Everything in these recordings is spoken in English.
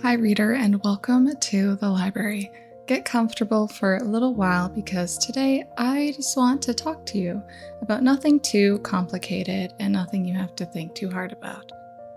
Hi, reader, and welcome to the library. Get comfortable for a little while because today I just want to talk to you about nothing too complicated and nothing you have to think too hard about.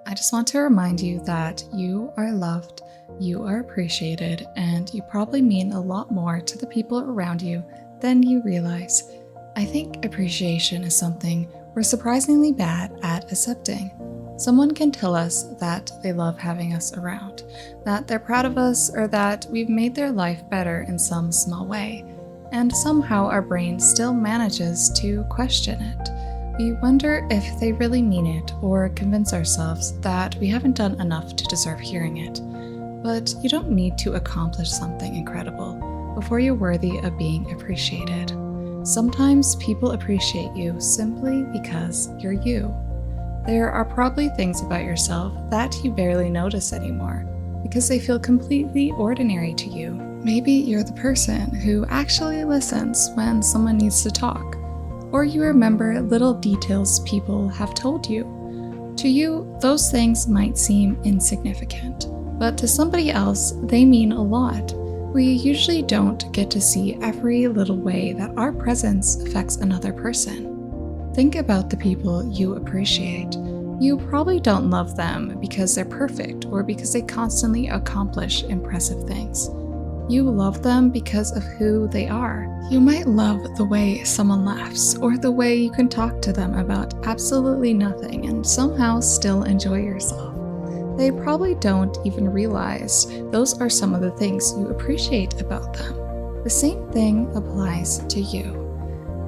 I just want to remind you that you are loved, you are appreciated, and you probably mean a lot more to the people around you than you realize. I think appreciation is something we're surprisingly bad at accepting. Someone can tell us that they love having us around, that they're proud of us, or that we've made their life better in some small way, and somehow our brain still manages to question it. We wonder if they really mean it, or convince ourselves that we haven't done enough to deserve hearing it. But you don't need to accomplish something incredible before you're worthy of being appreciated. Sometimes people appreciate you simply because you're you. There are probably things about yourself that you barely notice anymore because they feel completely ordinary to you. Maybe you're the person who actually listens when someone needs to talk, or you remember little details people have told you. To you, those things might seem insignificant, but to somebody else, they mean a lot. We usually don't get to see every little way that our presence affects another person. Think about the people you appreciate. You probably don't love them because they're perfect or because they constantly accomplish impressive things. You love them because of who they are. You might love the way someone laughs or the way you can talk to them about absolutely nothing and somehow still enjoy yourself. They probably don't even realize those are some of the things you appreciate about them. The same thing applies to you.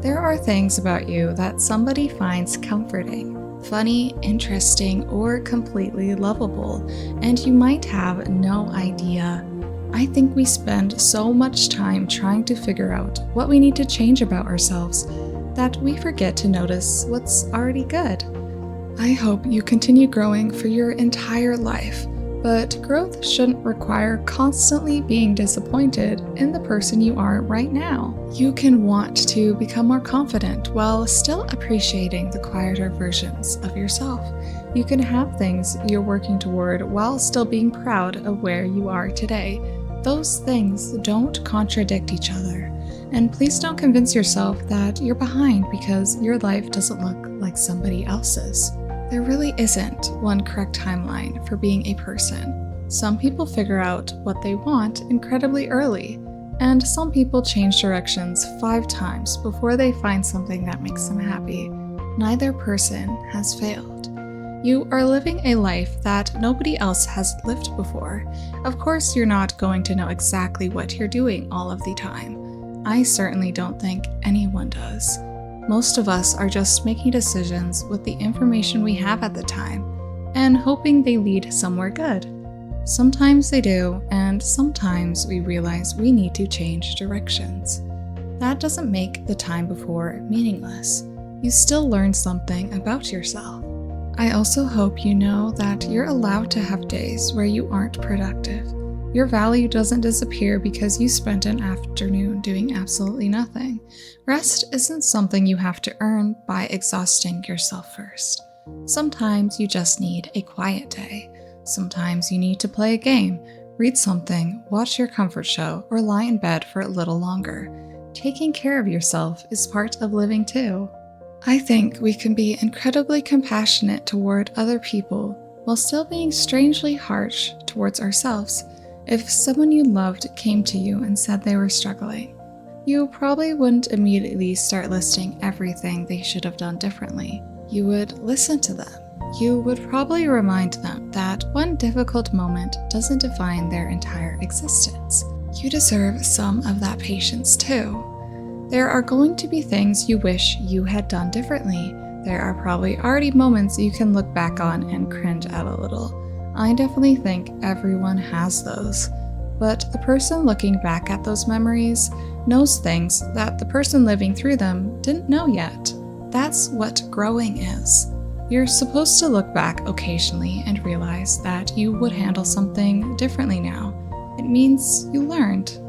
There are things about you that somebody finds comforting, funny, interesting, or completely lovable, and you might have no idea. I think we spend so much time trying to figure out what we need to change about ourselves that we forget to notice what's already good. I hope you continue growing for your entire life, but growth shouldn't require constantly being disappointed in the person you are right now. You can want to become more confident while still appreciating the quieter versions of yourself. You can have things you're working toward while still being proud of where you are today. Those things don't contradict each other. And please don't convince yourself that you're behind because your life doesn't look like somebody else's. There really isn't one correct timeline for being a person. Some people figure out what they want incredibly early, and some people change directions 5 times before they find something that makes them happy. Neither person has failed. You are living a life that nobody else has lived before. Of course, you're not going to know exactly what you're doing all of the time. I certainly don't think anyone does. Most of us are just making decisions with the information we have at the time and hoping they lead somewhere good. Sometimes they do, and sometimes we realize we need to change directions. That doesn't make the time before meaningless. You still learn something about yourself. I also hope you know that you're allowed to have days where you aren't productive. Your value doesn't disappear because you spent an afternoon doing absolutely nothing. Rest isn't something you have to earn by exhausting yourself first. Sometimes you just need a quiet day. Sometimes you need to play a game, read something, watch your comfort show, or lie in bed for a little longer. Taking care of yourself is part of living too. I think we can be incredibly compassionate toward other people while still being strangely harsh towards ourselves. If someone you loved came to you and said they were struggling, you probably wouldn't immediately start listing everything they should have done differently. You would listen to them. You would probably remind them that one difficult moment doesn't define their entire existence. You deserve some of that patience too. There are going to be things you wish you had done differently. There are probably already moments you can look back on and cringe at a little. I definitely think everyone has those, but the person looking back at those memories knows things that the person living through them didn't know yet. That's what growing is. You're supposed to look back occasionally and realize that you would handle something differently now. It means you learned.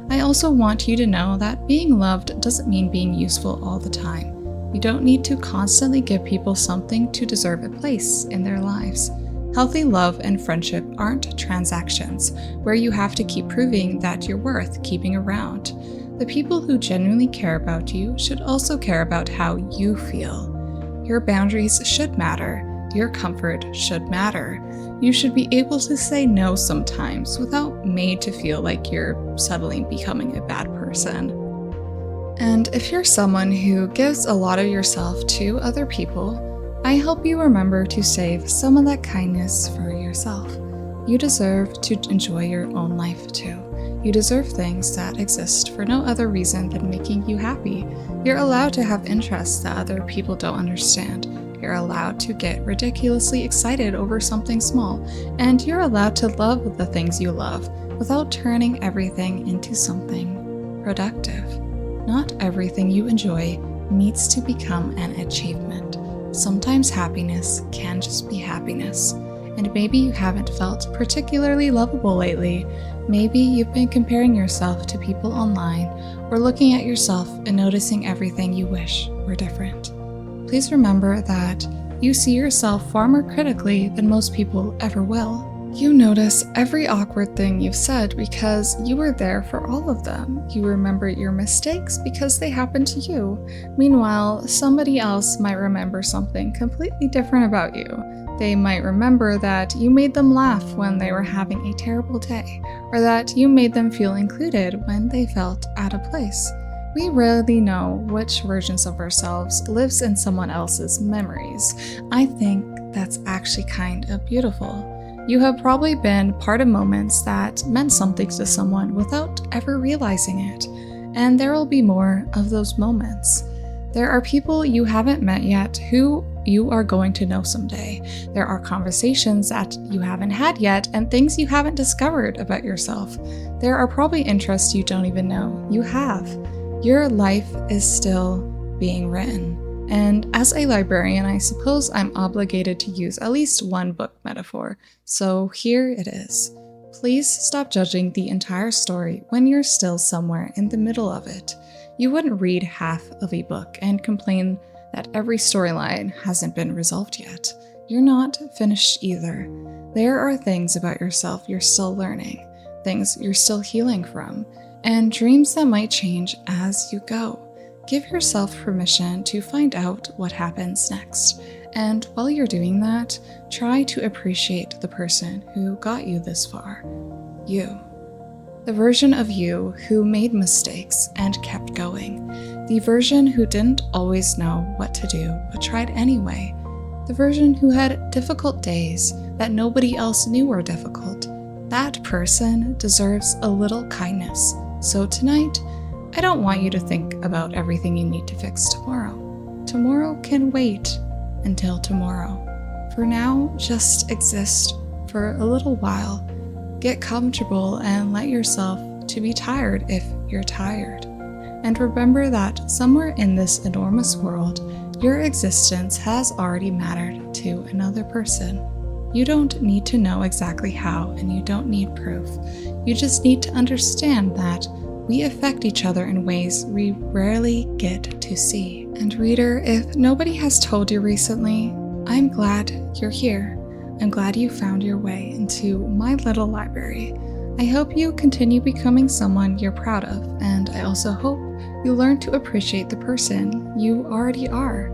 I also want you to know that being loved doesn't mean being useful all the time. You don't need to constantly give people something to deserve a place in their lives. Healthy love and friendship aren't transactions where you have to keep proving that you're worth keeping around. The people who genuinely care about you should also care about how you feel. Your boundaries should matter. Your comfort should matter. You should be able to say no sometimes without made to feel like you're suddenly becoming a bad person. And if you're someone who gives a lot of yourself to other people, I hope you remember to save some of that kindness for yourself. You deserve to enjoy your own life too. You deserve things that exist for no other reason than making you happy. You're allowed to have interests that other people don't understand. You're allowed to get ridiculously excited over something small, and you're allowed to love the things you love without turning everything into something productive. Not everything you enjoy needs to become an achievement. Sometimes happiness can just be happiness. And maybe you haven't felt particularly lovable lately. Maybe you've been comparing yourself to people online or looking at yourself and noticing everything you wish were different. Please remember that you see yourself far more critically than most people ever will. You notice every awkward thing you've said because you were there for all of them. You remember your mistakes because they happened to you. Meanwhile, somebody else might remember something completely different about you. They might remember that you made them laugh when they were having a terrible day, or that you made them feel included when they felt out of place. We rarely know which versions of ourselves lives in someone else's memories. I think that's actually kind of beautiful. You have probably been part of moments that meant something to someone without ever realizing it, and there will be more of those moments. There are people you haven't met yet who you are going to know someday. There are conversations that you haven't had yet and things you haven't discovered about yourself. There are probably interests you don't even know you have. Your life is still being written. And as a librarian, I suppose I'm obligated to use at least one book metaphor. So here it is. Please stop judging the entire story when you're still somewhere in the middle of it. You wouldn't read half of a book and complain that every storyline hasn't been resolved yet. You're not finished either. There are things about yourself you're still learning, things you're still healing from, and dreams that might change as you go. Give yourself permission to find out what happens next. And while you're doing that, try to appreciate the person who got you this far. You. The version of you who made mistakes and kept going. The version who didn't always know what to do but tried anyway. The version who had difficult days that nobody else knew were difficult. That person deserves a little kindness. So tonight, I don't want you to think about everything you need to fix tomorrow. Tomorrow can wait until tomorrow. For now, just exist for a little while. Get comfortable and let yourself to be tired if you're tired. And remember that somewhere in this enormous world, your existence has already mattered to another person. You don't need to know exactly how, and you don't need proof. You just need to understand that we affect each other in ways we rarely get to see. And reader, if nobody has told you recently, I'm glad you're here. I'm glad you found your way into my little library. I hope you continue becoming someone you're proud of, and I also hope you learn to appreciate the person you already are.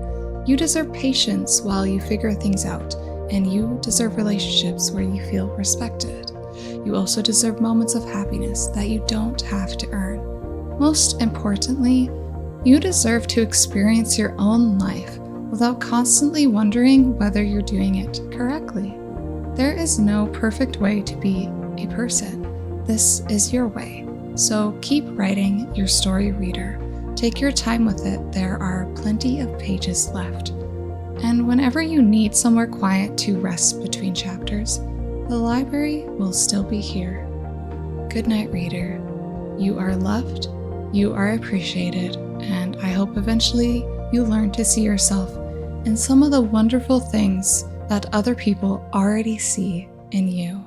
You deserve patience while you figure things out, and you deserve relationships where you feel respected. You also deserve moments of happiness that you don't have to earn. Most importantly, you deserve to experience your own life without constantly wondering whether you're doing it correctly. There is no perfect way to be a person. This is your way. So keep writing your story, reader. Take your time with it. There are plenty of pages left. And whenever you need somewhere quiet to rest between chapters, the library will still be here. Good night, reader. You are loved, you are appreciated, and I hope eventually you learn to see yourself in some of the wonderful things that other people already see in you.